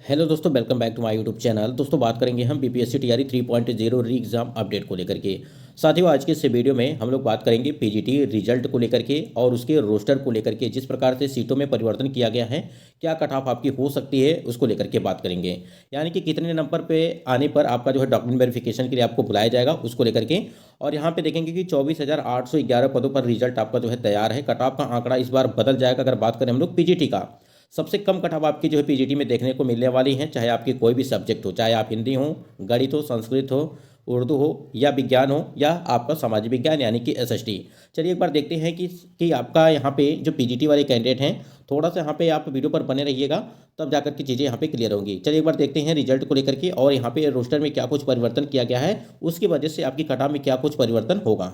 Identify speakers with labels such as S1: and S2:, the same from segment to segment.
S1: Hello दोस्तों, welcome back to my YouTube channel. दोस्तों बात करेंगे हम बीपीएससी टीआरई 3.0 री एग्ज़ाम अपडेट को लेकर के। साथियों आज के इस वीडियो में हम लोग बात करेंगे पीजीटी रिजल्ट को लेकर के और उसके रोस्टर को लेकर के, जिस प्रकार से सीटों में परिवर्तन किया गया है, क्या कट ऑफ आपकी हो सकती है उसको लेकर के बात करेंगे। यानी कि कितने नंबर पे आने पर आपका जो है डॉक्यूमेंट वेरिफिकेशन के लिए आपको बुलाया जाएगा उसको लेकर के। और यहाँ पे देखेंगे कि 24,811 पदों पर रिजल्ट आपका जो है तैयार है। कट ऑफ का आंकड़ा इस बार बदल जाएगा। अगर बात करें हम लोग पीजीटी का, सबसे कम कट ऑफ आपकी जो है पीजीटी में देखने को मिलने वाली है, चाहे आपकी कोई भी सब्जेक्ट हो, चाहे आप हिंदी हो, गणित हो, संस्कृत हो, उर्दू हो या विज्ञान हो या आपका सामाजिक विज्ञान यानी कि एसएसटी। चलिए एक बार देखते हैं कि आपका यहाँ पे जो पीजीटी वाले कैंडिडेट हैं, थोड़ा सा यहाँ पे आप वीडियो पर बने रहिएगा, तब जाकर की चीज़ें यहाँ पे क्लियर होंगी। चलिए एक बार देखते हैं रिजल्ट को लेकर के और यहाँ पे रोस्टर में क्या कुछ परिवर्तन किया गया है, उसकी वजह से आपकी कट ऑफ में क्या कुछ परिवर्तन होगा।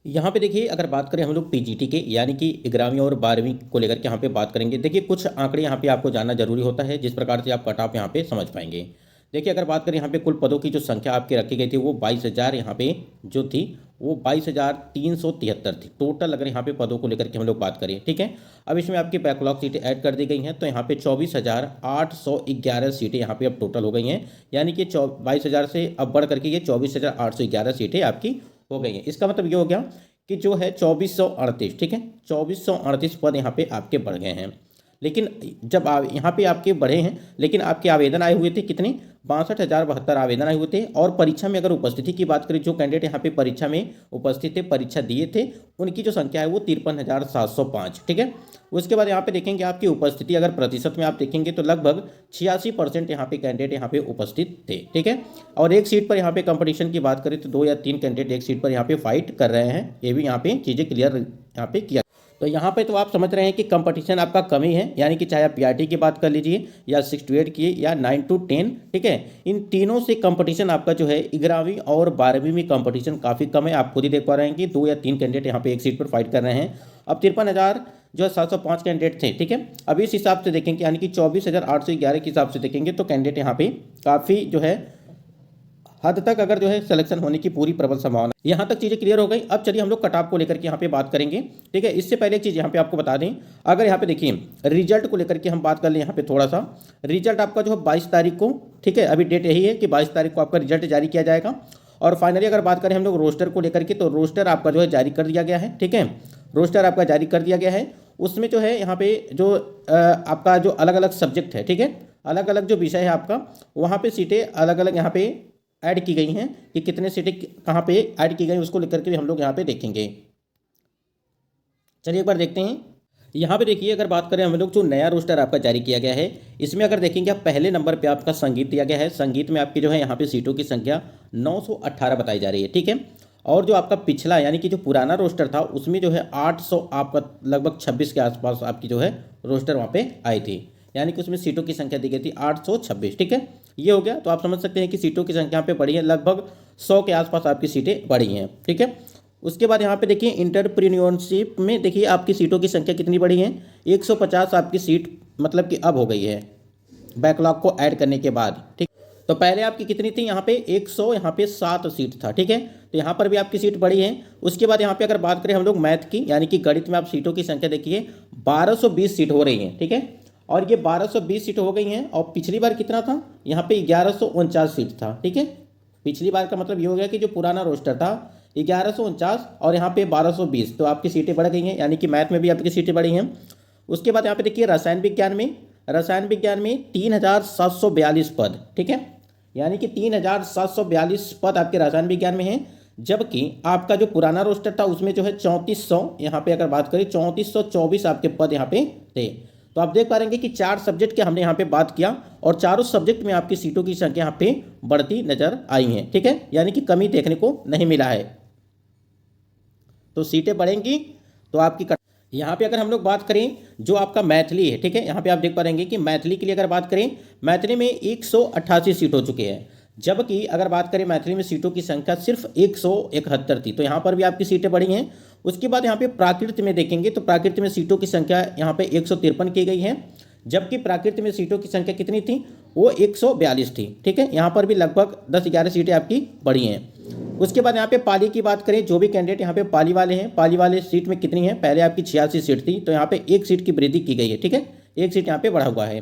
S1: यहाँ पे देखिए, अगर बात करें हम लोग पीजीटी के यानी कि 11वीं और 12वीं को लेकर के यहाँ पे बात करेंगे। देखिए कुछ आंकड़े यहाँ पे आपको जानना जरूरी होता है, जिस प्रकार से आप कट ऑफ यहाँ पे समझ पाएंगे। देखिए अगर बात करें यहाँ पे कुल पदों की जो संख्या आपकी रखी गई थी वो 22,000 यहाँ पे जो थी वो 22,373 थी टोटल। अगर यहाँ पे पदों को लेकर के हम लोग बात करें, ठीक है। अब इसमें आपकी बैकलॉग सीटें ऐड कर दी गई हैं, तो यहाँ पे 24,811 सीटें यहाँ पे अब टोटल हो गई हैं। यानी कि 22,000 से अब बढ़ करके ये 24,811 सीटें आपकी हो गई हैं। इसका मतलब ये हो गया कि जो है 2438, ठीक है, 2438 पद यहाँ पे आपके बढ़ गए हैं। लेकिन जब यहाँ पे आपके बढ़े हैं, लेकिन आपके आवेदन आए हुए थे कितने, 62,072 आवेदन आए हुए थे। और परीक्षा में अगर उपस्थिति की बात करें, जो कैंडिडेट यहाँ पे परीक्षा में उपस्थित थे, परीक्षा दिए थे, उनकी जो संख्या है वो 53,705, ठीक है। उसके बाद यहाँ पे देखेंगे आपकी उपस्थिति अगर प्रतिशत में आप देखेंगे तो लगभग 86% यहाँ पे कैंडिडेट यहाँ पे उपस्थित थे, ठीक है। और एक सीट पर यहाँ पे कंपटीशन की बात करें तो 2 या 3 कैंडिडेट एक सीट पर यहाँ पे फाइट कर रहे हैं। ये भी यहाँ पे चीज़ें क्लियर यहाँ पे किया। तो यहाँ पे तो आप समझ रहे हैं कि कंपटीशन आपका कम ही है। यानी कि चाहे आप पीआरटी की बात कर लीजिए या 6 to 8 की या 9 to 10, ठीक है, इन तीनों से कंपटीशन आपका जो है 11वीं और 12वीं में कंपटीशन काफ़ी कम है। आप खुद ही देख पा रहे हैं कि 2 या 3 कैंडिडेट यहाँ पे एक सीट पर फाइट कर रहे हैं। अब 53,000 जो है 705 कैंडिडेट थे, ठीक है। अब इस हिसाब से देखेंगे यानी कि 24,811 के हिसाब से देखेंगे तो कैंडिडेट यहाँ पे काफ़ी जो है हद तक अगर जो है सिलेक्शन होने की पूरी प्रबल संभावना। यहाँ तक चीज़ें क्लियर हो गई। अब चलिए हम लोग कट ऑफ को लेकर के यहाँ पे बात करेंगे, ठीक है। इससे पहले एक चीज़ यहाँ पे आपको बता दें, अगर यहाँ पे देखिए रिजल्ट को लेकर के हम बात कर लें, यहाँ पे थोड़ा सा रिजल्ट आपका जो है 22 तारीख को, ठीक है, अभी डेट यही है कि 22 तारीख को आपका रिजल्ट जारी किया जाएगा। और फाइनली अगर बात करें हम लोग रोस्टर को लेकर के, तो रोस्टर आपका जो है जारी कर दिया गया है, ठीक है। रोस्टर आपका जारी कर दिया गया है। उसमें जो है यहाँ पे जो आपका जो अलग अलग सब्जेक्ट है, ठीक है, अलग अलग जो विषय है आपका, वहाँ पे सीटें अलग अलग यहाँ पे ऐड की गई हैं कि कितने सीटें कहाँ पे ऐड की गई उसको लेकर के भी हम लोग यहाँ पे देखेंगे। चलिए एक बार देखते हैं। यहाँ पे देखिए अगर बात करें हम लोग, जो नया रोस्टर आपका जारी किया गया है, इसमें अगर देखेंगे आप पहले नंबर पे आपका संगीत दिया गया है। संगीत में आपकी जो है यहाँ पे सीटों की संख्या 918 बताई जा रही है, ठीक है। और जो आपका पिछला यानी कि जो पुराना रोस्टर था उसमें जो है 800 आपका लगभग 26 के आसपास आपकी जो है रोस्टर वहाँ पे आई थी। यानी कि उसमें सीटों की संख्या दी गई थी 826, ठीक है। ये हो गया। तो आप समझ सकते हैं कि सीटों की संख्या पे बढ़ी है, लगभग 100 के आसपास आपकी सीटें बढ़ी हैं, ठीक है। उसके बाद यहाँ पे देखिए इंटरप्रेन्योरशिप में देखिए आपकी सीटों की संख्या कितनी बढ़ी है, 150 आपकी सीट मतलब कि अब हो गई है बैकलॉग को ऐड करने के बाद, ठीक। तो पहले आपकी कितनी थी, यहाँ पे 100 यहाँ पे 7 सीट था, ठीक है। तो यहाँ पर भी आपकी सीट बढ़ी है। उसके बाद यहाँ पे अगर बात करें हम लोग मैथ की, यानी कि गणित में आप सीटों की संख्या देखिए 1220 सीट हो रही है, ठीक है। और ये 1220 सीट हो गई हैं। और पिछली बार कितना था, यहाँ पे 1149 सीट था, ठीक है। पिछली बार का मतलब ये हो गया कि जो पुराना रोस्टर था 1149 और यहाँ पे 1220, तो आपकी सीटें बढ़ गई हैं। यानी कि मैथ में भी आपकी सीटें बढ़ी हैं। उसके बाद यहाँ पे देखिए रसायन विज्ञान में 3,742 पद, ठीक है। यानी कि 3,742 पद आपके रसायन विज्ञान में हैं। जबकि आपका जो पुराना रोस्टर था उसमें जो है 3400, यहाँ पे अगर बात करें 3424 आपके पद यहाँ पे थे। तो आप देख पा रहे हैं कि 4 सब्जेक्ट के हमने यहाँ पे बात किया और चारों सब्जेक्ट में आपकी सीटों की संख्या यहाँ पे बढ़ती नजर आई है, ठीक है। यानी कि कमी देखने को नहीं मिला है। तो सीटें बढ़ेंगी तो आपकी यहाँ पे अगर हम लोग बात करें जो आपका मैथिली है, ठीक है, यहाँ पे आप देख पा रहेंगे कि मैथिली के लिए अगर बात करें, मैथिली में 188 सीट हो चुके हैं। जबकि अगर बात करें मैथिली में सीटों की संख्या सिर्फ 171 थी, तो यहाँ पर भी आपकी सीटें बढ़ी हैं। उसके बाद यहाँ पे प्राकृत में देखेंगे तो प्राकृत में सीटों की संख्या यहाँ पे 153 की गई है। जबकि प्राकृत में सीटों की संख्या कितनी थी, वो 142 थी, ठीक है। यहाँ पर भी लगभग 10-11 सीटें आपकी बढ़ी हैं। उसके बाद यहाँ पे पाली की बात करें, जो भी कैंडिडेट यहाँ पे पाली वाले हैं, पाली वाले सीट में कितनी है, पहले आपकी 86 सीट थी, तो यहाँ पे 1 सीट की वृद्धि की गई है, ठीक है, 1 सीट यहाँ पे बढ़ा हुआ है।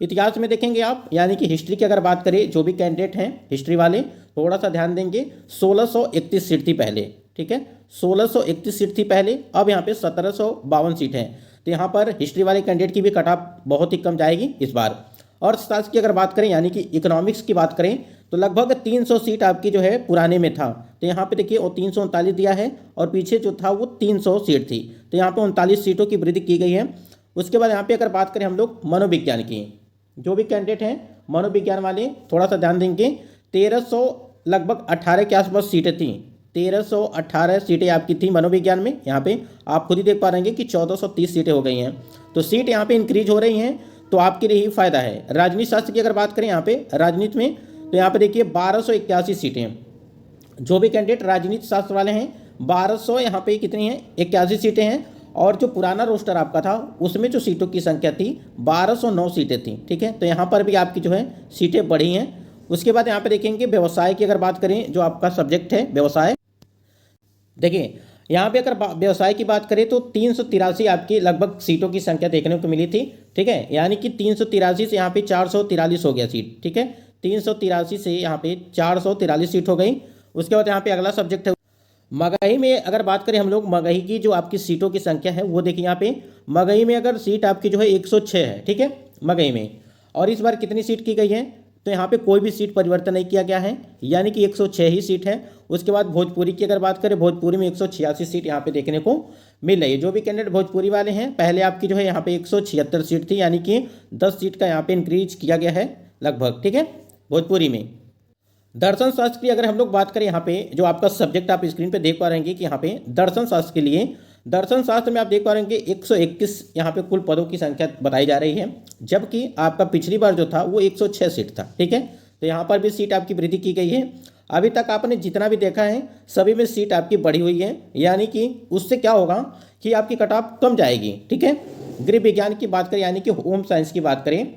S1: इतिहास में देखेंगे आप, यानी कि हिस्ट्री की अगर बात करें, जो भी कैंडिडेट हैं हिस्ट्री वाले थोड़ा सा ध्यान देंगे, 1631 सीट थी पहले, ठीक है, 1631 सीट थी पहले, अब यहाँ पे 1752 सीट है। तो यहाँ पर हिस्ट्री वाले कैंडिडेट की भी कट ऑफ बहुत ही कम जाएगी इस बार। अर्थशास्त्र की अगर बात करें, यानी कि इकोनॉमिक्स की बात करें, तो लगभग 300 सीट आपकी जो है पुराने में था। तो यहाँ पे देखिए वो 339 दिया है और पीछे जो था वो 300 सीट थी। तो यहाँ पे 39 सीटों की वृद्धि की गई है। उसके बाद यहाँ पे अगर बात करें हम लोग मनोविज्ञान की, जो भी कैंडिडेट हैं मनोविज्ञान वाले थोड़ा सा ध्यान देंगे, 1300 लगभग 18 के आसपास सीटें थी, 1318 सीटें आपकी थी मनोविज्ञान में। यहाँ पे आप खुद ही देख पा रहे हैं कि 1430 सीटें हो गई हैं। तो सीट यहाँ पे इंक्रीज हो रही हैं, तो आपके लिए ही फायदा है। राजनीति शास्त्र की अगर बात करें यहाँ पे राजनीति में, तो यहाँ पे देखिए 1281 सीटें, जो भी कैंडिडेट राजनीति शास्त्र वाले हैं 1200 यहाँ पे कितनी हैं, 81 सीटें हैं। और जो पुराना रोस्टर आपका था उसमें जो सीटों की संख्या थी 1209 सीटें थी, ठीक है। तो यहाँ पर भी आपकी जो है सीटें बढ़ी हैं। उसके बाद यहाँ पे देखेंगे व्यवसाय की अगर बात करें, जो आपका सब्जेक्ट है व्यवसाय, देखिए यहाँ पे अगर व्यवसाय की बात करें तो 383 आपकी लगभग सीटों की संख्या देखने को मिली थी, ठीक है। यानी कि 383 से यहाँ पे 443 हो गया सीट, ठीक है, 383 से यहाँ पे 443 सीट हो गई। उसके बाद यहाँ पे अगला सब्जेक्ट है मगही में। अगर बात करें हम लोग मगही की जो आपकी सीटों की संख्या है वो देखिए यहाँ पे मगही में अगर सीट आपकी जो है 106 है, ठीक है, मगही में। और इस बार कितनी सीट की गई है, तो यहाँ पे कोई भी सीट परिवर्तन नहीं किया गया है, यानी कि 106 ही सीट है। उसके बाद भोजपुरी की अगर बात करें, भोजपुरी में 186 सीट यहाँ पे देखने को मिल रही है। जो भी कैंडिडेट भोजपुरी वाले हैं, पहले आपकी जो है यहाँ पे 176 सीट थी, यानी कि 10 सीट का यहाँ पे इंक्रीज किया गया है लगभग, ठीक है, भोजपुरी में। दर्शन शास्त्र की अगर हम लोग बात करें, यहाँ पे जो आपका सब्जेक्ट आप स्क्रीन पे देख पा रहे हैं कि यहाँ पे दर्शन शास्त्र के लिए, दर्शन शास्त्र में आप देख पा रहे हैं कि 121 यहाँ पे कुल पदों की संख्या बताई जा रही है, जबकि आपका पिछली बार जो था वो 106 सीट था, ठीक है। तो यहाँ पर भी सीट आपकी वृद्धि की गई है। अभी तक आपने जितना भी देखा है सभी में सीट आपकी बढ़ी हुई है, यानी कि उससे क्या होगा कि आपकी कट ऑफ कम जाएगी, ठीक है। गृह विज्ञान की बात करें, यानी कि होम साइंस की बात करें,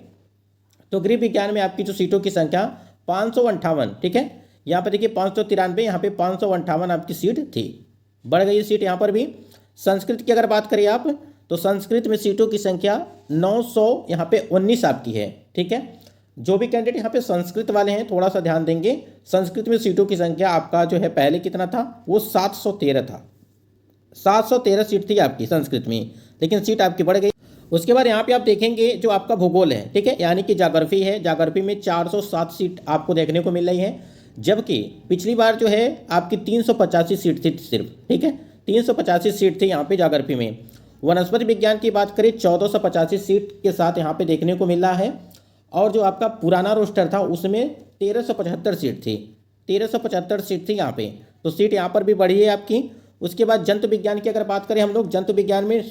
S1: तो गृह विज्ञान में आपकी जो सीटों की संख्या 558, ठीक है, यहाँ पर देखिए 593, यहाँ पे 558 आपकी सीट थी, बढ़ गई सीट यहाँ पर भी। संस्कृत की अगर बात करें आप, तो संस्कृत में सीटों की संख्या 900 यहाँ पे 19 आपकी है, ठीक है। जो भी कैंडिडेट यहाँ पे संस्कृत वाले हैं थोड़ा सा ध्यान देंगे, संस्कृत में सीटों की संख्या आपका जो है पहले कितना था, वो 713 था, 713 सीट थी आपकी संस्कृत में, लेकिन सीट आपकी बढ़ गई। उसके बाद यहाँ पे आप देखेंगे जो आपका भूगोल है, ठीक है, यानी कि ज्योग्राफी है, ज्योग्राफी में 407 सीट आपको देखने को मिल रही है, जबकि पिछली बार जो है आपकी 385 सीट थी सिर्फ, ठीक है, 385 सीट थी यहाँ पे ज्योग्राफी में। वनस्पति विज्ञान की बात करें 1485 सीट के साथ यहाँ पे देखने को मिल रहा है। और जो आपका पुराना रोस्टर था उसमें 1375 सीट थी, 1375 सीट थी यहाँ पे, तो सीट यहाँ पर भी बढ़ी है आपकी। उसके बाद जंतु विज्ञान की अगर बात करें हम लोग, जंतु विज्ञान में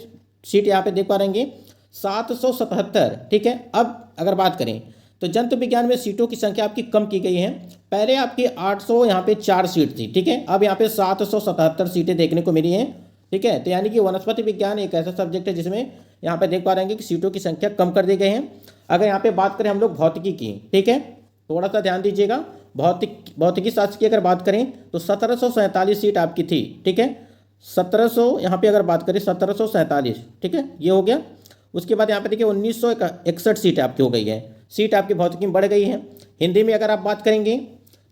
S1: सीट यहाँ पे देख पा रहेंगे 777, ठीक है। अब अगर बात करें तो जंतु विज्ञान में सीटों की संख्या आपकी कम की गई है, पहले आपकी 800 यहाँ पे 4 सीट थी, ठीक है, अब यहाँ पे 777 सीटें देखने को मिली हैं, ठीक है। तो यानी कि वनस्पति विज्ञान एक ऐसा सब्जेक्ट है जिसमें यहाँ पे देख पा रहे हैं कि सीटों की संख्या कम कर दी गई है। अगर यहाँ पे बात करें हम लोग भौतिकी की, ठीक है, थोड़ा सा ध्यान दीजिएगा, भौतिकी शास्त्र की अगर बात करें तो 1747 सीट आपकी थी, ठीक है, 1700 यहाँ पे अगर बात करें 1747, ठीक है, ये हो गया। उसके बाद यहाँ पे देखिए 1961 सीट आपकी हो गई है, सीट आपकी भौतिकी में बढ़ गई है। हिंदी में अगर आप बात करेंगे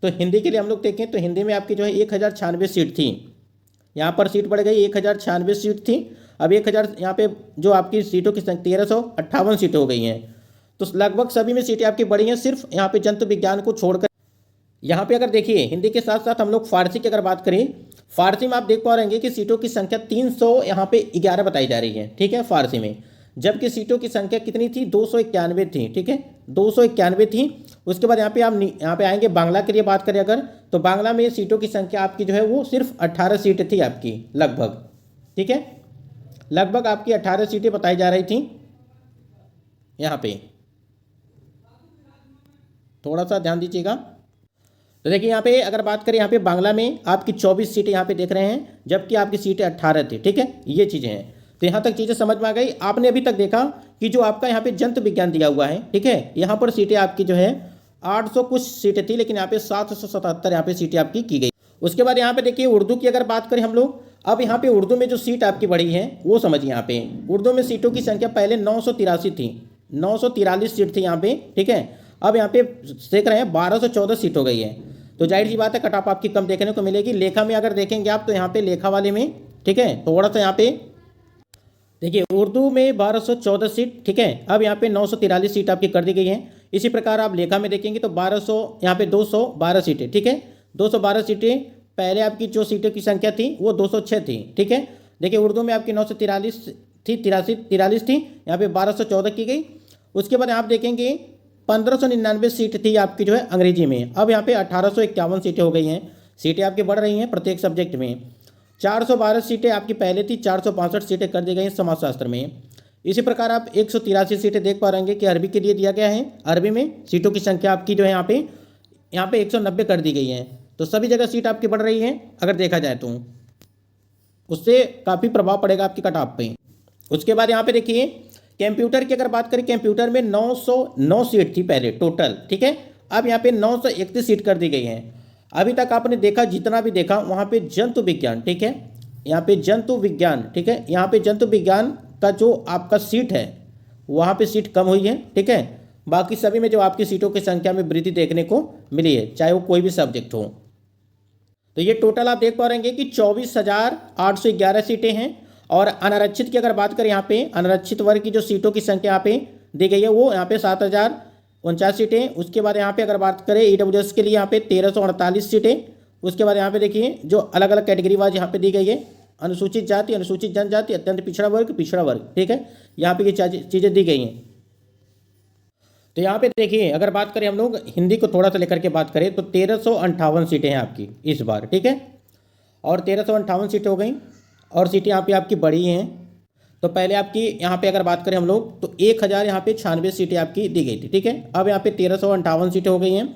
S1: तो हिंदी के लिए हम लोग देखें तो हिंदी में आपकी जो है 1096 सीट थी, यहाँ पर सीट बढ़ गई, 1096 सीट थी, अब 1000 यहाँ पे जो आपकी सीटों की संख्या 1358 सीटें हो गई हैं। तो लगभग सभी में सीटें आपकी बढ़ी हैं, सिर्फ यहाँ पे जंतु विज्ञान को छोड़कर। यहाँ पे अगर देखिए हिंदी के साथ साथ हम लोग फारसी की अगर बात करें, फारसी में आप देख पा रहेंगे कि सीटों की संख्या 300 यहाँ पे 11 बताई जा रही है, ठीक है, फारसी में, जबकि सीटों की संख्या कितनी थी, 291 थी, ठीक है, 291 थी। उसके बाद यहाँ पे आप यहाँ पे आएंगे बांग्ला के लिए बात करें अगर, तो बांग्ला में सीटों की संख्या आपकी जो है वो सिर्फ 18 सीटें थी आपकी लगभग, ठीक है, लगभग आपकी 18 सीटें बताई जा रही थी। यहाँ पे थोड़ा सा ध्यान दीजिएगा। तो देखिए यहाँ पे अगर बात करें, यहाँ पे बांग्ला में आपकी 24 सीटें यहाँ पे देख रहे हैं, जबकि आपकी सीटें 18 थी, ठीक है, ये चीज़ें हैं। तो यहाँ तक चीज़ें समझ में आ गई। आपने अभी तक देखा कि जो आपका यहाँ पे जंतु विज्ञान दिया हुआ है, ठीक है, यहाँ पर सीटें आपकी जो है 800 कुछ सीटें थी, लेकिन यहाँ पे 777 यहाँ पे सीटें आपकी की गई। उसके बाद यहाँ पे देखिए उर्दू की अगर बात करें हम लोग, अब यहाँ पे उर्दू में जो सीट आपकी बढ़ी है वो समझिए। यहाँ पे उर्दू में सीटों की संख्या पहले 983 थी, 943 सीट थी यहाँ पे, ठीक है। अब यहाँ पे देख रहे हैं 1214 सीट हो गई है, तो जाहिर सी बात है कट ऑफ आपकी कम देखने को मिलेगी। लेखा में अगर देखेंगे आप तो यहाँ पे लेखा वाले में, ठीक है, थोड़ा सा यहाँ पे देखिए उर्दू में 1214 सीट, ठीक है। अब यहाँ पे 943 सीट आपकी कर दी गई है। इसी प्रकार आप लेखा में देखेंगे तो 1200 यहाँ पे 212 सीटें, ठीक है, 212 सीटें। पहले आपकी जो सीटों की संख्या थी वो 206 थी, ठीक है। देखिए उर्दू में आपकी 943 थी, 43 थी, यहाँ पे 1214 की गई। उसके बाद आप देखेंगे 1599 सीट थी आपकी जो है अंग्रेजी में, अब यहाँ पे 1851 सीटें हो गई हैं। सीटें आपकी बढ़ रही हैं प्रत्येक सब्जेक्ट में। 412 सीटें आपकी पहले थी, 465 सीटें कर दी गई हैं समाजशास्त्र में। इसी प्रकार आप 183 सीटें देख पा रहे हैं कि अरबी के लिए दिया गया है। अरबी में सीटों की संख्या आपकी जो है यहाँ पे 190 कर दी गई है। तो सभी जगह सीट आपकी बढ़ रही है अगर देखा जाए तो, उससे काफ़ी प्रभाव पड़ेगा आपकी कट ऑफ पे। उसके बाद यहाँ पे देखिए कंप्यूटर की अगर बात करें, कंप्यूटर में 909 सीट थी पहले टोटल, ठीक है। अब यहाँ पे 931 सीट कर दी गई है। अभी तक आपने देखा जितना भी देखा वहाँ पे जंतु विज्ञान, ठीक है, यहाँ पे जंतु विज्ञान, ठीक है, यहाँ पे जंतु विज्ञान का जो आपका सीट है वहाँ पे सीट कम हुई है, ठीक है। बाकी सभी में जो आपकी सीटों की संख्या में वृद्धि देखने को मिली है, चाहे वो कोई भी सब्जेक्ट हो। तो ये टोटल आप देख पा रहे हैं कि 24,811 सीटें हैं। और अनारक्षित की अगर बात करें, यहाँ पे अनारक्षित वर्ग की जो सीटों की संख्या यहाँ पे दी गई है वो यहाँ पे 7,049 सीटें। उसके बाद यहाँ पे अगर बात करें ईडब्ल्यूएस के लिए यहाँ पे 1348 सीटें। उसके बाद यहाँ पे देखिए जो अलग अलग कैटेगरी वाइज यहाँ पे दी गई है, अनुसूचित जाति, अनुसूचित जनजाति, अत्यंत पिछड़ा वर्ग, ठीक है, यहाँ पे ये चीज़ें दी गई हैं। तो यहाँ पे देखिए अगर बात करें हम लोग हिंदी को थोड़ा सा लेकर के बात करें तो 1358 सीटें हैं आपकी इस बार, ठीक है, और 1358 सीटें हो गई। और सीटें यहाँ पे आपकी बढ़ी हैं। तो पहले आपकी यहाँ पे अगर बात करें हम लोग तो 1000 यहाँ पे 96 सीटें आपकी दी गई थी, ठीक है। अब यहाँ पे 1358 सीटें हो गई हैं।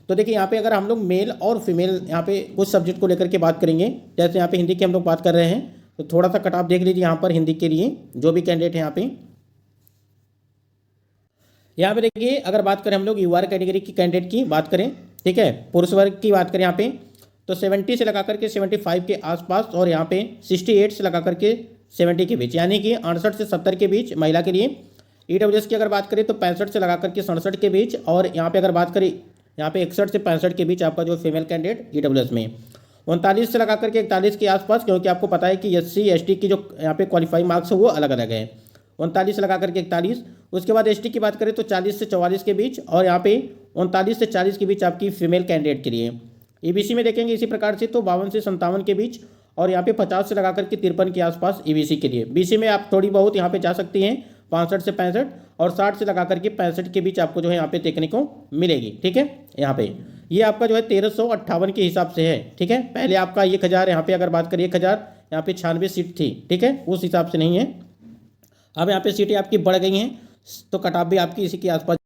S1: तो देखिए यहाँ पे अगर हम लोग मेल और फीमेल यहाँ पे कुछ सब्जेक्ट को लेकर के बात करेंगे, जैसे यहाँ पे हिंदी की हम लोग बात कर रहे हैं, तो थोड़ा सा कट ऑफ देख लीजिए यहाँ पर हिंदी के लिए जो भी कैंडिडेट हैं यहाँ पे देखिए अगर बात करें हम लोग यूआर कैटेगरी की कैंडिडेट की बात करें, ठीक है, पुरुष वर्ग की बात करें यहाँ पे तो 70 से लगा करके 75 के आसपास, और यहाँ पे 68 से लगा करके 70 के बीच, यानी कि 68 से 70 के बीच महिला के लिए। ईडब्ल्यूएस की अगर बात करें तो 65 से लगा करके 67 के बीच, और यहाँ पे अगर बात करें यहाँ पे 61 से 65 के बीच आपका जो फीमेल कैंडिडेट ईडब्ल्यूएस में। 39 से लगा करके 41 के आसपास, क्योंकि आपको पता है कि SC ST की जो यहाँ पे क्वालिफाइंग मार्क्स है वो अलग अलग है। 39 से लगा करके 41। उसके बाद ST की बात करें तो 40 से 44 के बीच, और यहाँ पे 39 से 40 के बीच आपकी फीमेल कैंडिडेट के लिए। EBC में देखेंगे इसी प्रकार से तो 52 से 57 के बीच, और यहाँ पे 50 से लगा करके 53 के आसपास EBC के लिए। BC में आप थोड़ी बहुत यहाँ पे जा सकती हैं 65 से 65, और 60 से लगा करके 65 के बीच आपको जो है यहाँ पे देखने को मिलेगी, ठीक है। यहाँ पे ये आपका जो है 1358 के हिसाब से है, ठीक है। पहले आपका 1000 यहाँ पे अगर बात करें 1000 यहाँ पे 96 सीट थी, ठीक है, उस हिसाब से नहीं है। अब यहाँ पे सीटें आपकी बढ़ गई हैं तो कट ऑफ भी आपकी इसी के आसपास